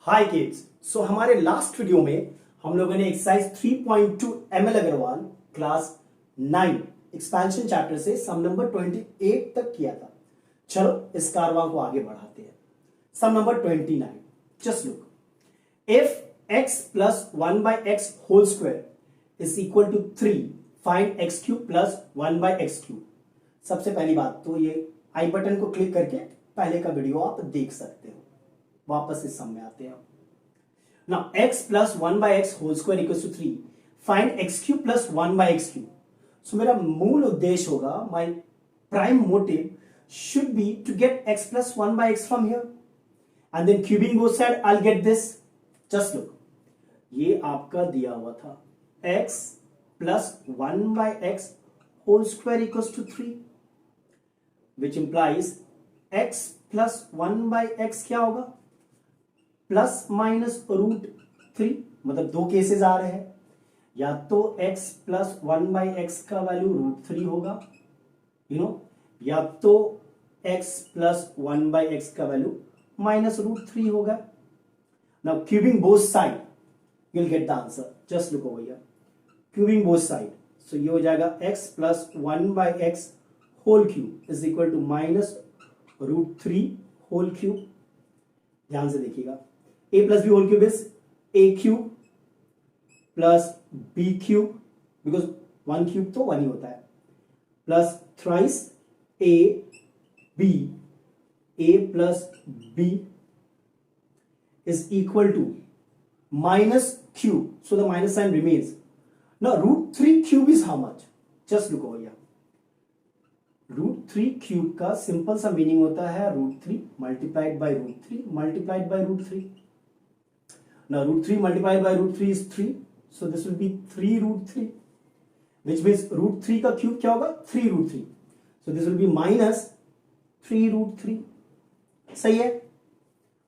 हाय kids. सो हमारे last video में हम लोगों ने exercise 3.2 ML Aggarwal class 9 expansion chapter से सम नंबर 28 तक किया था। चलो इस कारवां को आगे बढ़ाते हैं। Sum number 29, just look, if x plus 1 by x whole square is equal to 3, find x cube plus 1 by x cube. सबसे पहली बात तो ये आई बटन को क्लिक करके पहले का वीडियो आप देख सकते हो। वापस इस सम में आते हैं। Now x plus 1 by x whole square equals to 3, find x cube plus 1 by x cube. So मेरा मूल उद्देश्य होगा, my prime motive should be to get x plus 1 by x from here and then cubing both side I will get this. Just look, ये आपका दिया हुआ था x plus 1 by x whole square equals to 3, which implies x plus 1 by x क्या होगा, plus minus root 3। मतलब दो cases आ रहे हैं, या तो x प्लस 1 बाई एक्स का वैल्यू रूट 3 होगा, या तो x प्लस 1 बाई एक्स का वैल्यू माइनस रूट 3 होगा। Now cubing both side you will get the answer. Just look over here, cubing both side, so ये हो जाएगा x plus 1 by x whole cube is equal to minus root 3 whole cube. ध्यान से देखिएगा, a plus B whole cube is a cube plus b cube, because 1 cube तो 1 ही होता है, plus thrice a b, a plus b is equal to minus cube, so the minus sign remains. Now root 3 cube is how much? Just look over here. Root 3 cube का simple सा meaning होता है root 3 multiplied by root 3 multiplied by root 3। Now root 3 multiplied by root 3 is 3, so this will be 3 root 3, which means root 3 का cube क्या होगा, 3 root 3, so this will be minus 3 root 3। सही है।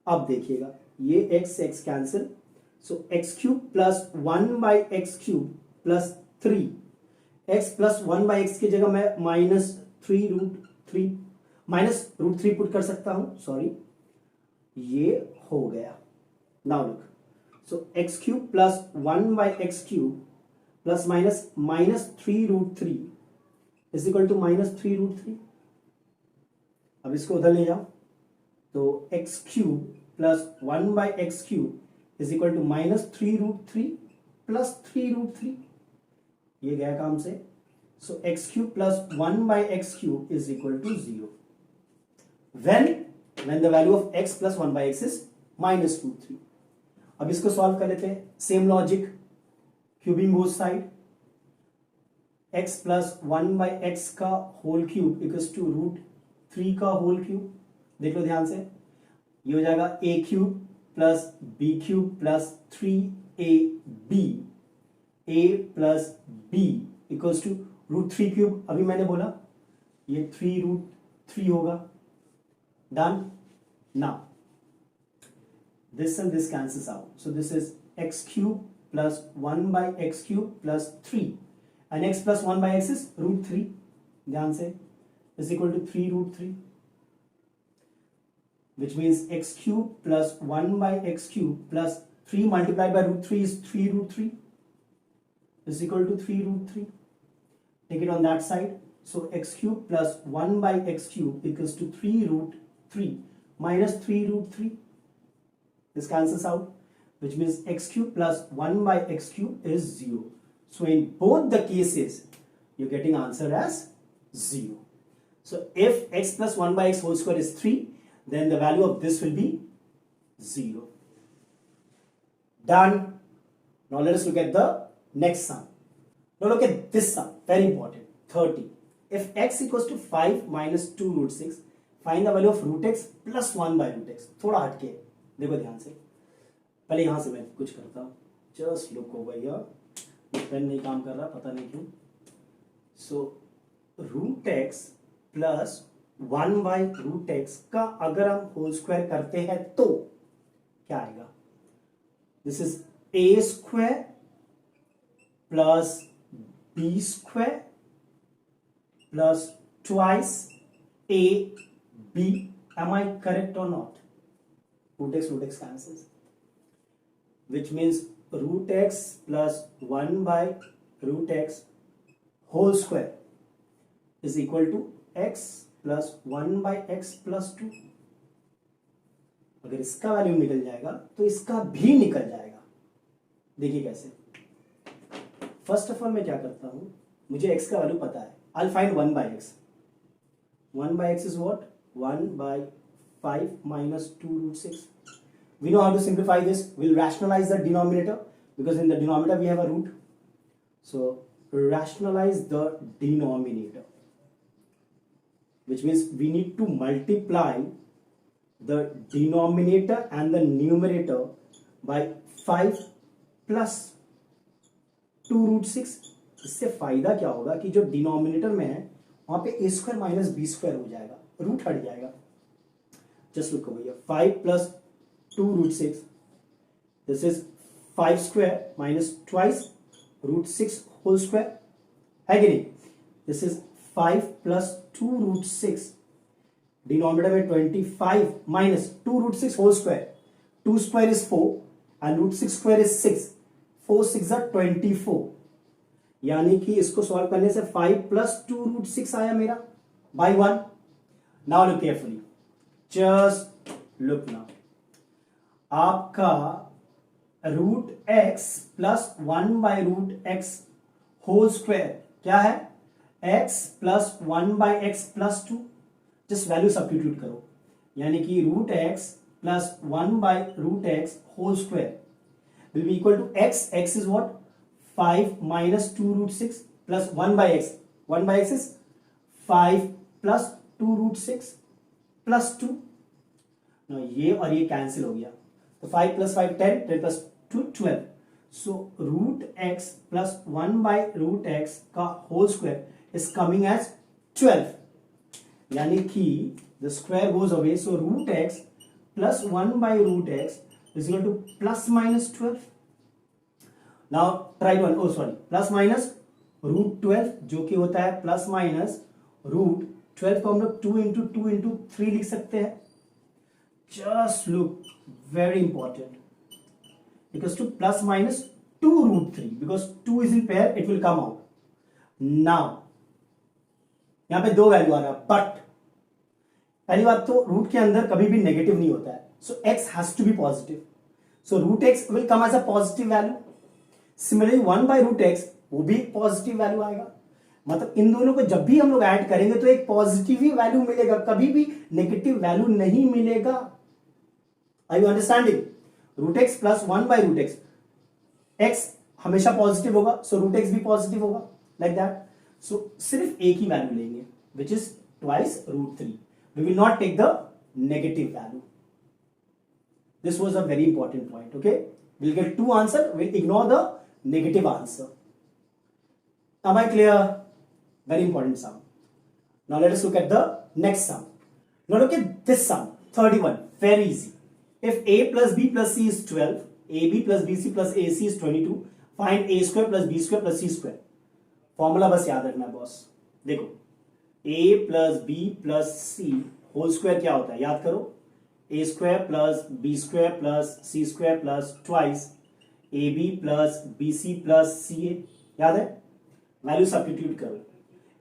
अब देखिएगा, ये x से x cancel, so x cube plus 1 by X cube plus 3, x plus 1 by X की जगह मैं minus 3 root 3 minus root 3 put कर सकता हूं, सॉरी ये हो गया। Now look, so x cube plus 1 by x cube plus minus 3 root 3 is equal to minus 3 root 3। अब इसको उधर ले जाओ, तो x cube plus 1 by x cube is equal to minus 3 root 3 plus 3 root 3। ये गया काम से, so x cube plus 1 by x cube is equal to 0 when the value of x plus 1 by x is minus root 3। अब इसको solve कर लेते हैं, same logic, cubing both side, x plus 1 by x का whole cube equals to root 3 का whole cube. देख लो ध्यान से, ये हो जाएगा a cube plus b cube plus 3ab, a plus b equals to root 3 cube. अभी मैंने बोला ये 3 रूट 3 होगा। Done. Now this and this cancels out, so this is x cube plus 1 by x cube plus 3 and x plus 1 by x is root 3, ध्यान से, is equal to 3 root 3, which means x cube plus 1 by x cube plus 3 multiplied by root 3 is 3 root 3 is equal to 3 root 3। take it on that side, so x cube plus 1 by x cube equals to 3 root 3 minus 3 root 3। This cancels out, which means x cube plus 1 by x cube is 0. So in both the cases, you're getting answer as 0. So if x plus 1 by x whole square is 3, then the value of this will be 0. Done. Now let us look at the next sum. Now look at this sum, very important, 30. If x equals to 5 minus 2 root 6, find the value of root x plus 1 by root x. थोड़ा हटके देखो ध्यान से, पहले यहां से मैं कुछ करता हूं। जस्ट लुक ओवर हियर, ये पेन नहीं काम कर रहा, पता नहीं क्यों। So root x plus 1 by root X का अगर हम होल स्क्वायर करते हैं तो क्या आएगा, this is a square plus B square plus twice A b. Am I correct और not? root x cancels, which means root x plus 1 by root x whole square is equal to x plus 1 by x plus 2. अगर इसका value निकल जाएगा तो इसका भी निकल जाएगा. देखिए कैसे. फर्स्ट ऑफ ऑल मैं क्या करता हूं, मुझे x का वैल्यू पता है. I will find 1 by x. 1 by x is what? 1 by 5 minus 2 root 6. We know how to simplify this. We'll rationalize the denominator because in the denominator we have a root. So rationalize the denominator, which means we need to multiply the denominator and the numerator by 5 plus 2 root 6. इससे फायदा क्या होगा कि जो denominator में है वहां पे a square minus b square हो जाएगा, रूट हट जाएगा. जस्ट लुक भैया, 5 plus 2 root 6. This is 5 square minus twice root 6 whole square. है कि नहीं? This is 5 plus 2 root 6. Denominator में 25 minus 2 root 6 whole square. 2 square is 4 and root 6 square is 6. 4 6 are 24. यानी कि इसको सॉल्व करने से 5 plus 2 root 6 आया मेरा by 1. Now look carefully. Just look now. आपका root x plus 1 by root x whole square क्या है? x plus 1 by x plus 2. Just value substitute करो, यानी कि root x plus 1 by root x whole square will be equal to x. x is what? 5 minus 2 root 6 plus 1 by x. 1 by x is 5 plus 2 root 6 plus 2. Now ये और ये cancel हो गया, तो 5 plus 5 10, 10 plus 2 12. So root x plus 1 by root x का whole square is coming as 12. यानी कि the square goes away, so root x plus 1 by root x is equal to plus minus 12. Now try one. Oh sorry, plus minus root 12 जो कि होता है plus minus root 12 को हम लोग 2 into 2 into 3 लिख सकते हैं. Just look, very important, equals to plus minus 2 root 3 because 2 is in pair, it will come out. Now यहां पे दो वैल्यू आ रहा है, बट पहली बात तो रूट के अंदर कभी भी नेगेटिव नहीं होता है, so x has to be positive, so root x will come as a positive value. Similarly 1 by root x वो भी पॉजिटिव वैल्यू आएगा. मतलब इन दोनों को जब भी हम लोग ऐड करेंगे तो एक पॉजिटिव ही वैल्यू मिलेगा, कभी भी नेगेटिव वैल्यू नहीं मिलेगा. Are you understanding? Root x plus 1 by root x, x हमेशा पॉजिटिव होगा, सो रूट एक्स भी पॉजिटिव होगा, लाइक दैट. सो सिर्फ एक ही वैल्यू लेंगे which is twice root 3. We will not take the negative value. This was a very important point. Okay, we'll get two answer, we'll ignore the negative answer. Am I clear? Very important sum. Now let us look at the next sum. Now look at this sum, 31. Very easy. If a plus b plus c is 12, ab plus bc plus ac is 22, find a square plus b square plus c square. Formula बस याद रखना boss. देखो, a plus b plus c whole square क्या होता है याद करो. a square plus b square plus c square plus twice ab plus bc plus ca. याद है? वैल्यू सब्स्टिट्यूट करो.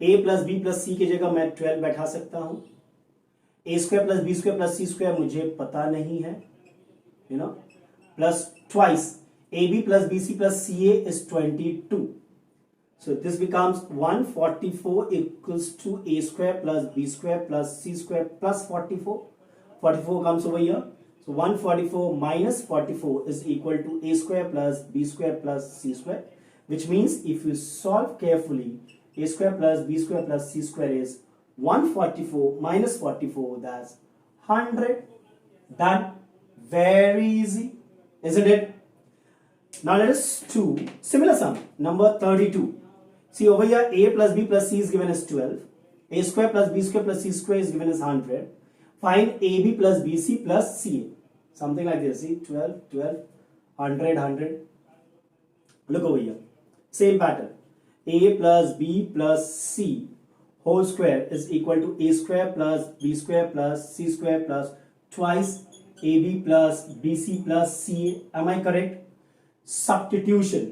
a plus b plus c की जगह मैं 12 बैठा सकता हूं. a square plus b square plus c square मुझे पता नहीं है, you know, plus twice ab plus bc plus ca is 22. So this becomes 144 equals to a square plus b square plus c square plus 44. 44 comes over here. So 144 minus 44 is equal to a square plus b square plus c square, which means if you solve carefully, a square plus b square plus c square is 144 minus 44, that's 100. Done. Very easy, isn't it? Now let us do similar sum, number 32. See over here, a plus b plus c is given as 12. A square plus b square plus c square is given as 100. Find AB plus BC plus CA. Something like this. See, 12, 12, 100, 100. Look over here. Same pattern. A plus B plus C whole square is equal to A square plus B square plus C square plus twice AB plus BC plus CA. Am I correct? Substitution,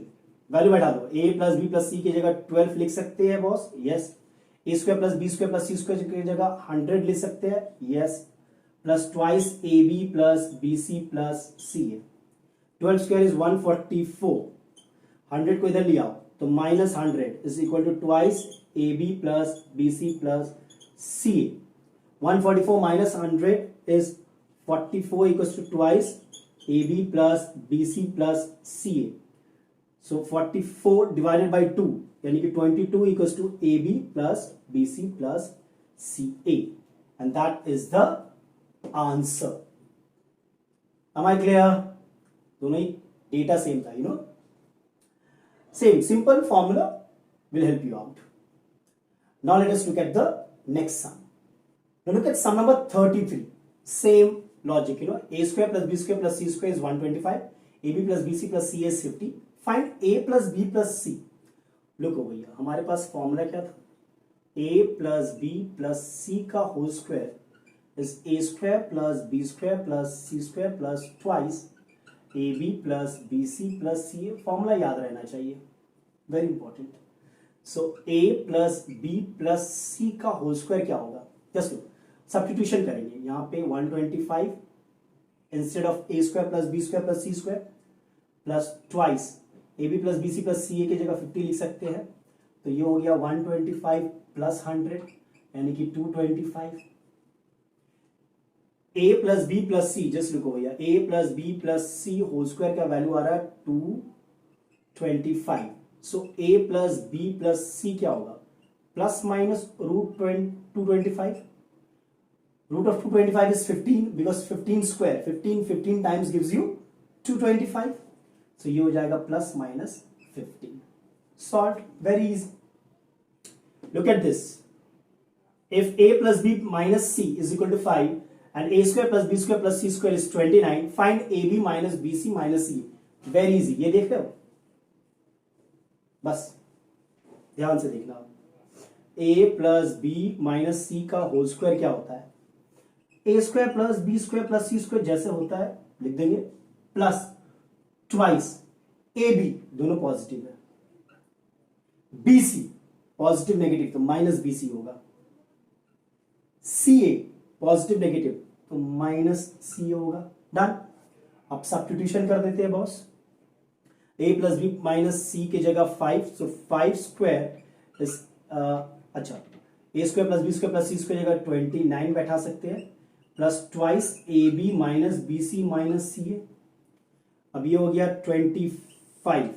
value बैठा दो, a plus B plus C की जगह 12 लिख सकते हैं boss, yes. A square plus B square plus C square की जगह 100 लिख सकते हैं, yes. Plus twice A B plus B C plus C A, 12 square is 144, 100 को इधर ले आओ तो minus 100 is equal to twice A B plus B C plus C A. 144 minus 100 is 44 equals to twice A B plus B C plus C A. So 44 divided by 2 यानी कि 22 equals to a B plus B C plus C a, and that is the answer. Am I clear? दोनों ही data same था, Same simple formula will help you out. Now let us look at the next sum. Now look at sum number 33. Same logic, a square plus b square plus c square is 125, ab plus bc plus c is 50. Find a plus b plus c. Look over here, हमारे पास formula क्या था? a plus b plus c का whole square is a square plus b square plus c square plus twice ab plus bc plus ca. Formula याद रहना चाहिए, very important. So a plus b plus c का whole square क्या होगा? Just substitution करेंगे यहां पे 125 instead of a square plus b square plus c square plus twice A B plus B C plus C A की जगह 50 लिख सकते हैं, तो ये हो गया 125 प्लस 100 यानी कि 225। A plus B plus c, just लिखो भैया, a plus B plus c whole square का वैल्यू आ रहा है 225। So a plus B plus c क्या होगा? Plus minus root 225, root of 225 is 15 because 15 square, 15 times gives you 225। So ये हो जाएगा plus minus 15। Solve, very easy. Look at this, if a plus b minus c is equal to 5 and a square plus b square plus c square is 29, find ab minus bc minus c. Very easy, ये देख रहे हो? बस ध्यान से देखना, a plus B minus c का whole square क्या होता है? a square plus B square plus C square जैसे होता है लिख देंगे, प्लस ट्वाइस ए बी, दोनों पॉजिटिव है, बी सी पॉजिटिव नेगेटिव तो माइनस बी सी होगा, सी ए पॉजिटिव नेगेटिव तो माइनस सी होगा। डन। अब सब्स्टिट्यूशन कर देते हैं boss, a plus B minus C की जगह 5, सो 5 स्क्वायर इज अच्छा, A square plus B square plus C square जगह 29 बैठा सकते हैं, plus twice A B minus B C minus C A. अब ये हो गया 25,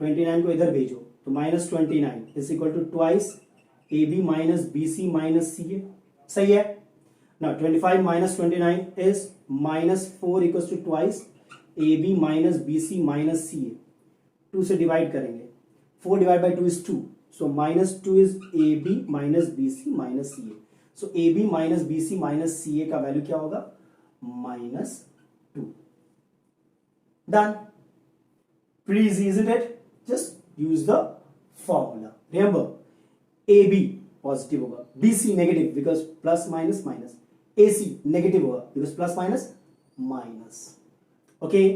29 को इधर भेजो तो minus 29 is equal to twice A B minus B C minus C A. सही है ना? 25 minus 29 is minus 4 equal to twice A B minus B C minus C A. 2 से डिवाइड करेंगे, 4 divide by 2 is 2, so minus 2 is A B minus B C minus C A. So A B minus B C minus C A का value क्या होगा? -2। Done. Pretty easy, isn't it? Just use the formula. Remember, AB positive होगा, BC negative because plus minus minus, AC negative होगा because plus minus minus. Okay.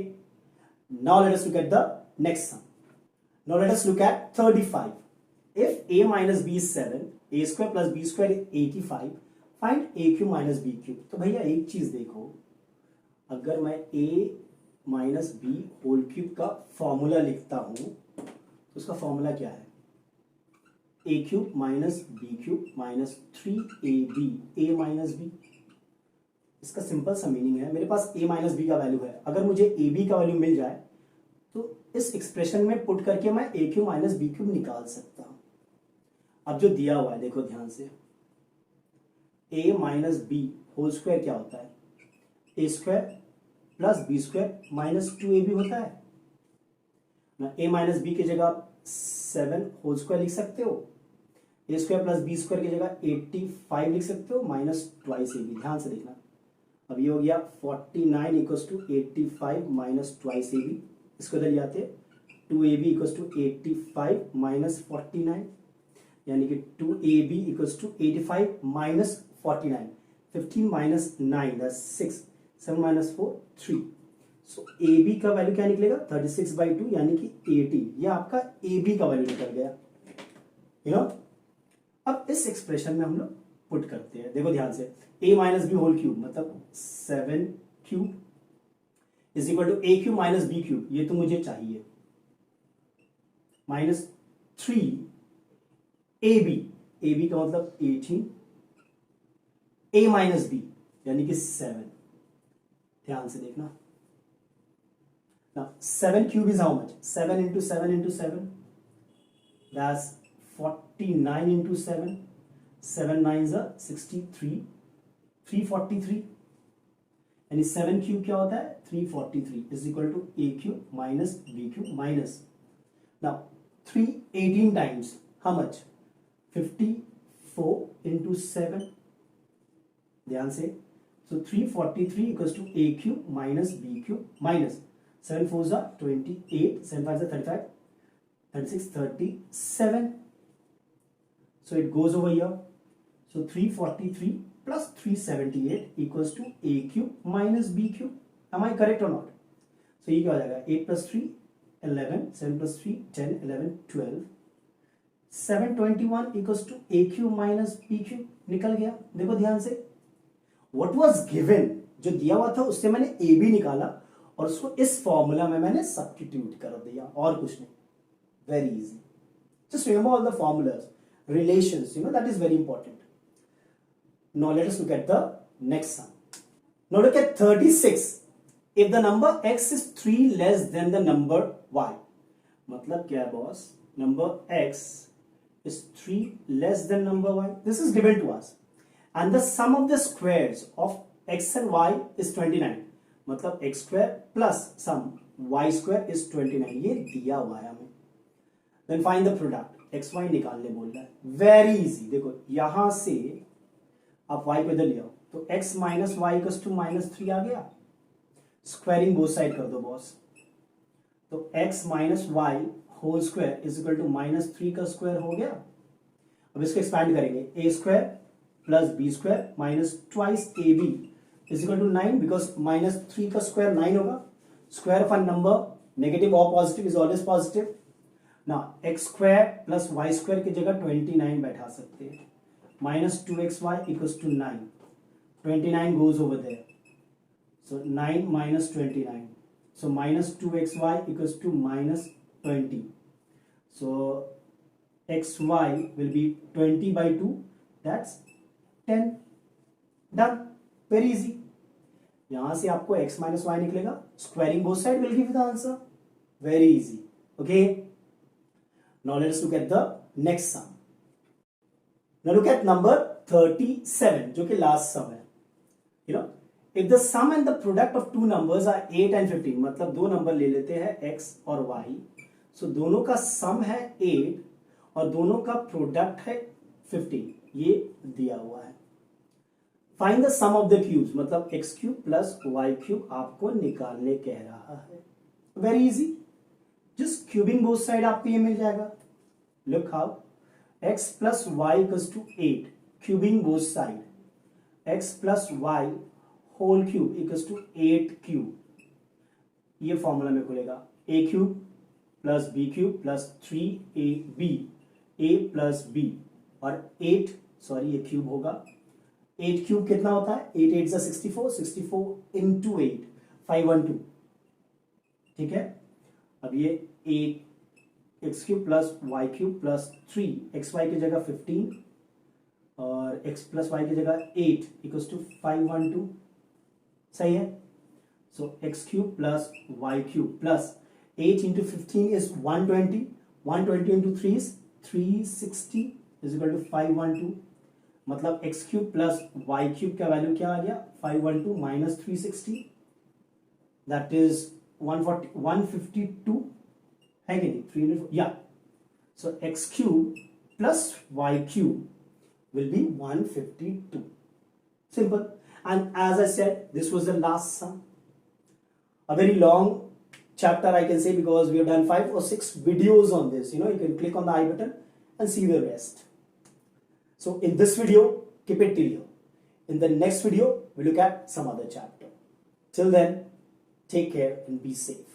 Now let us look at the next sum. Now let us look at 35. If A minus B is 7, A square plus B square is 85, find AQ minus BQ. तो भैया एक चीज देखो, अगर मैं A minus B whole cube का formula लिखता हूं तो उसका फॉर्मूला क्या है? A cube minus B cube minus 3ab A minus B. इसका सिंपल सा मीनिंग है, मेरे पास a माइनस बी का वैल्यू है, अगर मुझे ए बी का वैल्यू मिल जाए तो इस एक्सप्रेशन में पुट करके मैं ए क्यूब माइनस बी क्यूब निकाल सकता हूं। अब जो दिया हुआ है देखो ध्यान से, a minus B whole square क्या होता है? A square plus B square minus 2ab होता है ना। a माइनस बी की जगह 7 होल स्क्वायर लिख सकते हो, ए स्क्वायर प्लस बी स्क्वायर की जगह 85 लिख सकते हो माइनस ट्वाइस ए बी। ध्यान से देखना, अब ये हो गया 49 equals to 85 minus twice A b. इसको इधर जाते 2ab इक्वल्स टू 85 माइनस 49 यानी कि 2ab equals to 85 minus 49, 15 minus 9 that's 6, 7 minus 4 3, so A b का वैल्यू क्या निकलेगा 36/2 यानी कि 18, ये आपका ए बी का वैल्यू निकल गया। यू नो अब इस एक्सप्रेशन में हम लोग पुट करते हैं, देखो ध्यान से, a minus B whole cube मतलब 7 cube is equal to a cube minus B cube, ये तो मुझे चाहिए, माइनस 3 ए बी का मतलब 18, a माइनस बी यानी कि 7, ध्यान से देखना ना, 7 cube is how much, 7 into 7 into 7 that's 49 into 7, 7 9 63, 343 यानी 7 क्यूब क्या होता है 343 is equal to a cube minus B cube minus, now 3 18 times how much 54 into 7, ध्यान से, so 343 equals to a cube minus b cube minus 7 4s are 28, 7 5s are 35, 36, 37. So it goes over here. So 343 plus 378 equals to a cube minus b cube. Am I correct or not? So ये क्या हो जाएगा 8 plus 3 11, 7 plus 3 10, 11 12, 721 equals to a cube minus b cube, निकल गया। देखो ध्यान से, what was given, जो दिया हुआ था उससे मैंने a b निकाला और उसको इस फॉर्मूला में मैंने सब्स्टिट्यूट कर दिया, और कुछ नहीं, very easy. Just remember all the formulas, relations, you know that is very important. Now let us look at the next sum. Now look at 36, if the number x is 3 less than the number y, मतलब क्या है boss, number x is 3 less than number y, this is given to us and the sum of the squares of x and y is 29, मतलब x square plus sum y square is 29, ये दिया हुआ है हमें। then find the product, x y निकालने बोल रहा है, वेरी इजी। देखो यहां से आप y को इधर ले आओ तो x minus y equals to -3 आ गया, स्क्वायरिंग बोथ साइड कर दो बॉस, तो x minus y whole square is equal to -3 का स्क्वायर हो गया। अब इसको एक्सपैंड करेंगे, a square plus B square minus twice A b is equal to 9, because -3 का स्क्वायर 9 होगा, square of a number negative और पॉजिटिव इज ऑलवेज पॉजिटिव। ना x square plus y square की जगह 29 बैठा सकते हैं, -2xy equals to 9, 29 goes over there, so 9 minus 29, so -2xy equals to -20, so xy will be 20/2, that's 10, done, very easy। यहां से आपको x minus y निकलेगा, squaring both side will give you the answer, very easy, okay। now let's look at the next sum। now look at number 37 जो कि last सम है। you know if the sum and the product of two numbers are 8 and 15, मतलब दो number ले लेते हैं x और y, so दोनों का सम है 8 और दोनों का प्रोडक्ट है 15, ये दिया हुआ है। Find the sum of the cubes, मतलब x क्यूब प्लस वाई क्यूब आपको निकालने कह रहा है, very easy, just cubing both side आपको ये मिल जाएगा। Look how, x plus y equals to 8, cubing both side, x plus y whole cube equals to 8 cube, ये फॉर्मूला में खुलेगा, a cube plus b cube plus 3ab, a plus b, और 8 sorry ये cube होगा, 8 cube कितना होता है, 8 8 जा 64, 64 इंटू 8 512, ठीक है। अब ये 8 x cube plus Y cube plus 3 x y की जगह 15 और x प्लस वाई की जगह 8 इक्वल्स टू 512, सही है। So X cube plus Y cube plus 8 into 15 is 120, 120 into 3 is 360 is equal to 512, मतलब X cube plus Y cube का value क्या आ गया 512 माइनस 360, दैट इज 152 है कि नहीं, 300, या। So X cube plus Y cube will be 152, simple। and as I said, this was the last sum, a very long chapter I can say, because we have done 5 or 6 videos on this, you know, you can click on the I button and see the rest। so in this video keep it till here, in the next video we look at some other chapter, till then take care and be safe.